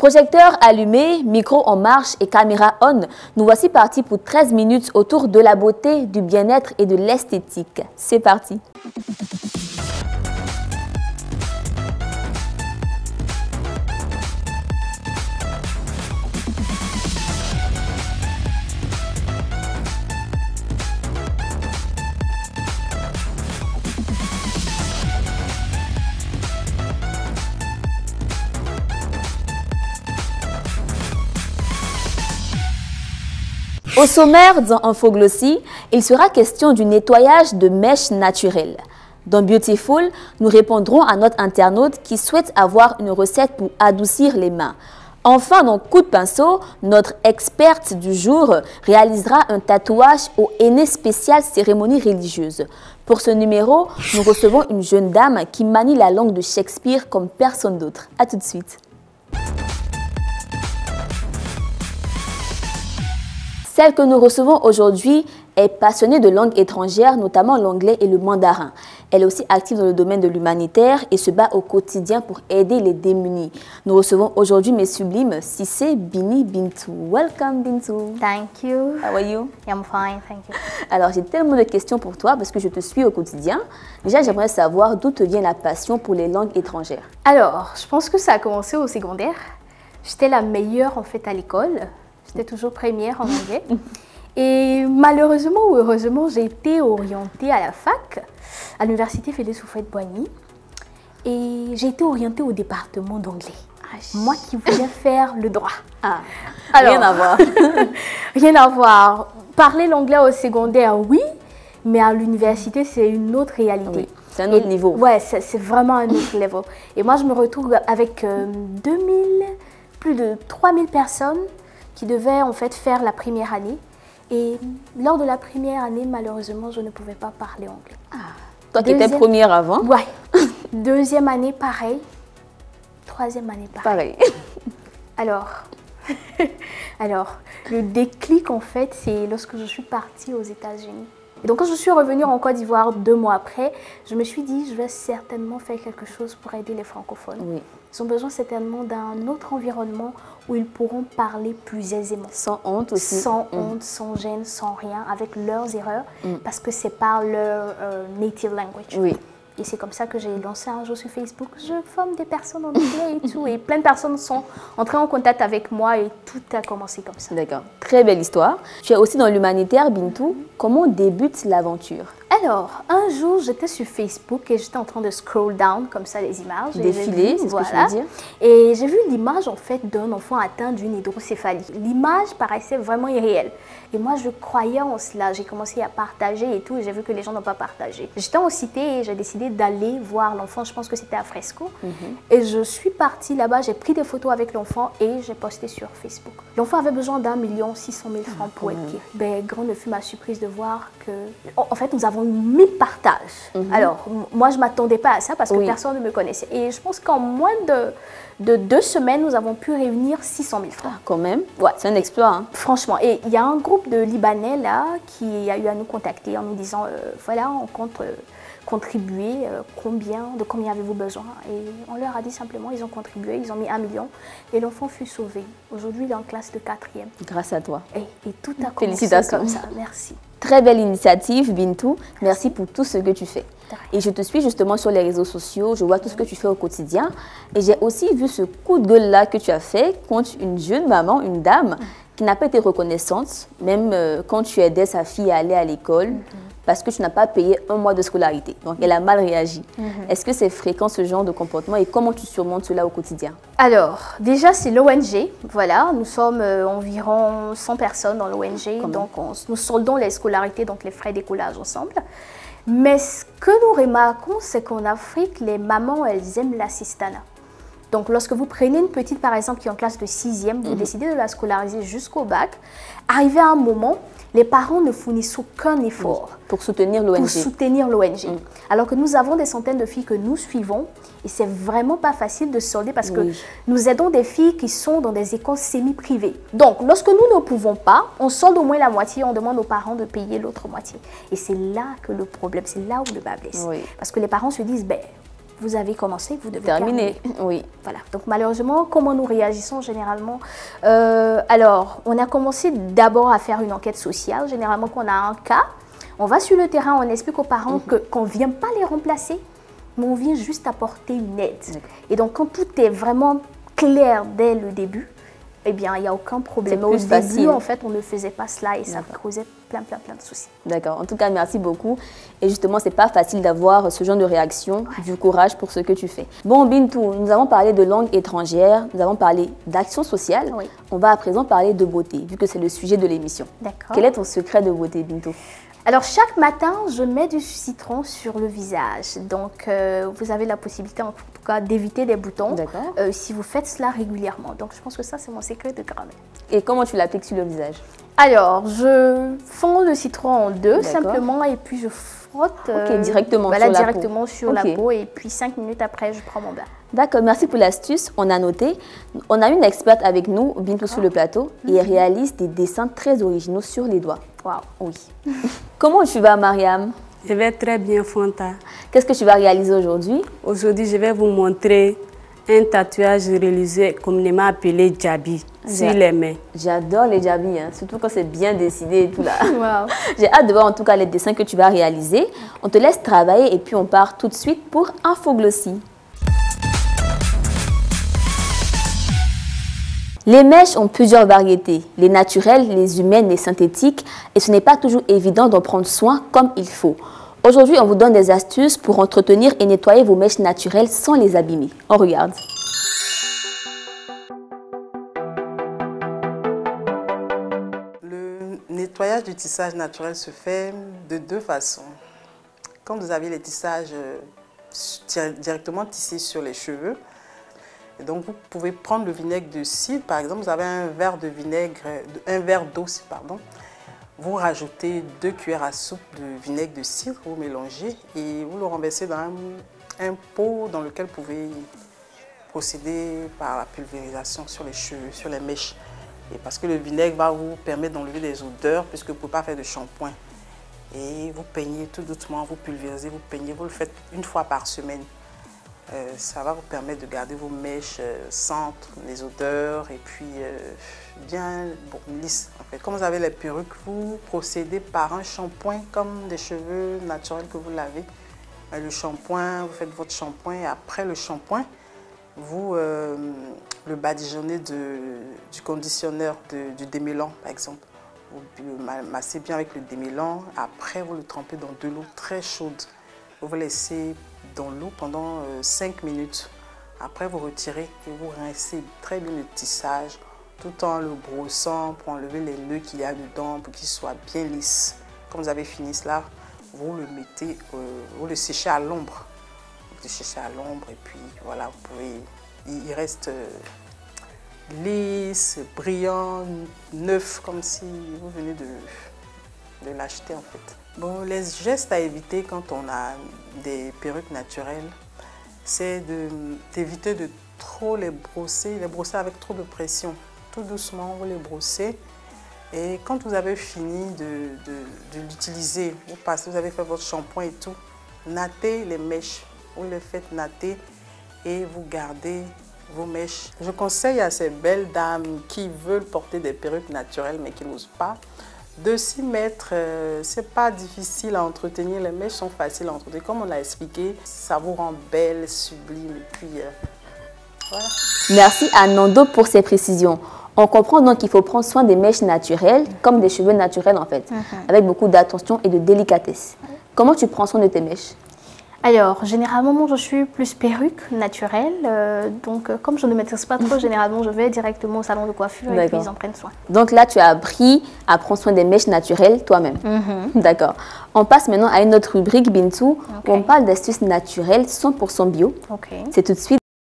Projecteur allumé, micro en marche et caméra on, nous voici partis pour 13 minutes autour de la beauté, du bien-être et de l'esthétique. C'est parti! Au sommaire dans Infoglossy, il sera question du nettoyage de mèches naturelles. Dans Beautiful, nous répondrons à notre internaute qui souhaite avoir une recette pour adoucir les mains. Enfin, dans Coup de pinceau, notre experte du jour réalisera un tatouage au henné spécial cérémonie religieuse. Pour ce numéro, nous recevons une jeune dame qui manie la langue de Shakespeare comme personne d'autre. A tout de suite. Celle que nous recevons aujourd'hui est passionnée de langues étrangères, notamment l'anglais et le mandarin. Elle est aussi active dans le domaine de l'humanitaire et se bat au quotidien pour aider les démunis. Nous recevons aujourd'hui mes sublimes Cissé, Bini, Bintou. Welcome Bintou. Thank you. How are you? I'm fine, thank you. Alors j'ai tellement de questions pour toi parce que je te suis au quotidien. Déjà j'aimerais savoir d'où te vient la passion pour les langues étrangères. Alors, je pense que ça a commencé au secondaire. J'étais la meilleure en fait à l'école. J'étais toujours première en anglais. Et malheureusement ou heureusement, j'ai été orientée à la fac, à l'université Félix Houphouët-Boigny. Et j'ai été orientée au département d'anglais. Moi qui voulais faire le droit. Ah, alors, rien à voir. Rien à voir. Parler l'anglais au secondaire, oui, mais à l'université, c'est une autre réalité. Oui, c'est un autre niveau. Ouais, c'est vraiment un autre niveau. Et moi, je me retrouve avec plus de 3000 personnes qui devaient en fait faire la première année. Et lors de la première année, malheureusement, je ne pouvais pas parler anglais. Ah, toi qui étais première avant? Ouais. Deuxième année, pareil. Troisième année, pareil. Alors, le déclic, en fait, c'est lorsque je suis partie aux États-Unis. Et donc, quand je suis revenue en Côte d'Ivoire 2 mois après, je me suis dit, je vais certainement faire quelque chose pour aider les francophones. Oui. Ils ont besoin certainement d'un autre environnement où ils pourront parler plus aisément. Sans honte aussi. Sans honte, sans gêne, sans rien, avec leurs erreurs, parce que c'est par leur native language. Oui. Et c'est comme ça que j'ai lancé un jour sur Facebook. Je forme des personnes en anglais et tout. Et plein de personnes sont entrées en contact avec moi et tout a commencé comme ça. D'accord. Très belle histoire. Tu es aussi dans l'humanitaire, Bintou. Comment débute l'aventure? Alors, un jour, j'étais sur Facebook et j'étais en train de scroll down comme ça les images. Défiler, c'est ce que je veux dire. Et j'ai vu l'image en fait d'un enfant atteint d'une hydrocéphalie. L'image paraissait vraiment irréelle. Et moi, je croyais en cela. J'ai commencé à partager et tout. Et j'ai vu que les gens n'ont pas partagé. J'étais en cité et j'ai décidé d'aller voir l'enfant. Je pense que c'était à Fresco. Et je suis partie là-bas. J'ai pris des photos avec l'enfant et j'ai posté sur Facebook. L'enfant avait besoin d'1,6 million francs pour être guéri. Ben, grande fut ma surprise de voir que, en fait, nous avons 1000 partages. Alors, moi, je ne m'attendais pas à ça parce que personne ne me connaissait. Et je pense qu'en moins de 2 semaines, nous avons pu réunir 600 000 francs. Ah, quand même, ouais, c'est un exploit. Hein. Franchement. Et il y a un groupe de Libanais là qui a eu à nous contacter en nous disant voilà, on compte contribuer, de combien avez-vous besoin? Et on leur a dit simplement, ils ont contribué, ils ont mis 1 million et l'enfant fut sauvé. Aujourd'hui, il est en classe de 4e. Grâce à toi. Et tout a commencé Félicitations. comme ça. Merci. Très belle initiative, Bintou. Merci pour tout ce que tu fais. Et je te suis justement sur les réseaux sociaux, je vois tout ce que tu fais au quotidien. Et j'ai aussi vu ce coup de gueule-là que tu as fait contre une jeune maman, une dame, qui n'a pas été reconnaissante, même quand tu aidais sa fille à aller à l'école, parce que tu n'as pas payé 1 mois de scolarité. Donc, elle a mal réagi. Est-ce que c'est fréquent ce genre de comportement et comment tu surmontes cela au quotidien? Alors, déjà, c'est l'ONG. Voilà, nous sommes environ 100 personnes dans l'ONG. Donc, nous soldons les scolarités, donc les frais d'écolage ensemble. Mais ce que nous remarquons, c'est qu'en Afrique, les mamans, elles aiment l'assistanat. Donc, lorsque vous prenez une petite, par exemple, qui est en classe de 6e, vous décidez de la scolariser jusqu'au bac, arrivé à un moment, les parents ne fournissent aucun effort pour soutenir l'ONG. Alors que nous avons des centaines de filles que nous suivons et c'est vraiment pas facile de solder parce que nous aidons des filles qui sont dans des écoles semi-privées. Donc, lorsque nous ne pouvons pas, on solde au moins la moitié, on demande aux parents de payer l'autre moitié. Et c'est là que le problème, c'est là où le bas blesse. Parce que les parents se disent, ben, vous avez commencé, vous devez terminer. terminer. Oui. Voilà. Donc malheureusement, comment nous réagissons généralement? Alors, on a commencé d'abord à faire une enquête sociale. Généralement, quand on a un cas, on va sur le terrain, on explique aux parents qu'on ne vient pas les remplacer, mais on vient juste apporter une aide. Et donc, quand tout est vraiment clair dès le début, eh bien, il n'y a aucun problème. Au début, en fait, on ne faisait pas cela et ça causait plein de soucis. D'accord. En tout cas, merci beaucoup. Et justement, c'est pas facile d'avoir ce genre de réaction, du courage pour ce que tu fais. Bon, Bintou, nous avons parlé de langue étrangère, nous avons parlé d'action sociale. Oui. On va à présent parler de beauté, vu que c'est le sujet de l'émission. D'accord. Quel est ton secret de beauté, Bintou? Alors, chaque matin, je mets du citron sur le visage. Donc, vous avez la possibilité, en tout cas, d'éviter les boutons si vous faites cela régulièrement. Donc, je pense que ça, c'est mon secret de grand-mère. Et comment tu l'appliques sur le visage? Alors, je fonds le citron en deux, simplement, et puis je frotte directement sur la peau. Et puis, 5 minutes après, je prends mon bain. D'accord, merci pour l'astuce. On a noté. On a une experte avec nous, Bintou, sur le plateau, et elle réalise des dessins très originaux sur les doigts. Waouh. Oui. Comment tu vas, Mariam? Je vais très bien, Fanta. Qu'est-ce que tu vas réaliser aujourd'hui? Aujourd'hui, je vais vous montrer un tatouage réalisé communément appelé Djabi sur les mains. J'adore les Djabi, hein, surtout quand c'est bien décidé et tout là. Wow. J'ai hâte de voir en tout cas les dessins que tu vas réaliser. On te laisse travailler et puis on part tout de suite pour Infoglossie. Les mèches ont plusieurs variétés, les naturelles, les humaines, les synthétiques, et ce n'est pas toujours évident d'en prendre soin comme il faut. Aujourd'hui, on vous donne des astuces pour entretenir et nettoyer vos mèches naturelles sans les abîmer. On regarde. Le nettoyage du tissage naturel se fait de deux façons. Quand vous avez les tissages directement tissés sur les cheveux, et donc, vous pouvez prendre le vinaigre de cidre, par exemple, vous avez un verre de vinaigre, un verre d'eau, pardon. Vous rajoutez 2 cuillères à soupe de vinaigre de cidre, vous mélangez et vous le renversez dans un pot dans lequel vous pouvez procéder par la pulvérisation sur les cheveux, sur les mèches. Et parce que le vinaigre va vous permettre d'enlever les odeurs puisque vous ne pouvez pas faire de shampoing. Et vous peignez tout doucement, vous pulvérisez, vous peignez, vous le faites une fois par semaine. Ça va vous permettre de garder vos mèches sans les odeurs et puis bien lisses. En fait. Comme vous avez les perruques, vous procédez par un shampoing comme des cheveux naturels que vous lavez. Le shampoing, vous faites votre shampoing et après le shampoing, vous le badigeonnez du conditionneur, du démêlant par exemple. Vous le massez bien avec le démêlant, après vous le trempez dans de l'eau très chaude. Vous vous laissez dans l'eau pendant 5 minutes. Après, vous retirez et vous rincez très bien le tissage tout en le brossant pour enlever les nœuds qu'il y a dedans pour qu'il soit bien lisse. Quand vous avez fini cela, vous le mettez, vous le séchez à l'ombre. Vous le séchez à l'ombre et puis voilà, vous pouvez, il reste lisse, brillant, neuf, comme si vous venez de l'acheter en fait. Bon, les gestes à éviter quand on a des perruques naturelles, c'est d'éviter de trop les brosser avec trop de pression. Tout doucement, vous les brossez et quand vous avez fini de l'utiliser, vous avez fait votre shampoing et tout, nattez les mèches, vous les faites natter et vous gardez vos mèches. Je conseille à ces belles dames qui veulent porter des perruques naturelles mais qui n'osent pas, de s'y mettre. C'est pas difficile à entretenir, les mèches sont faciles à entretenir. Comme on l'a expliqué, ça vous rend belle, sublime. Et puis, voilà. Merci à Nando pour ces précisions. On comprend donc qu'il faut prendre soin des mèches naturelles, comme des cheveux naturels en fait, avec beaucoup d'attention et de délicatesse. Comment tu prends soin de tes mèches? Alors, généralement, moi, je suis plus perruque naturelle. Donc, comme je ne maîtrise pas trop, généralement, je vais directement au salon de coiffure et puis ils en prennent soin. Donc là, tu as appris à prendre soin des mèches naturelles toi-même. D'accord. On passe maintenant à une autre rubrique, Bintou, où on parle d'astuces naturelles 100% bio. C'est tout de suite.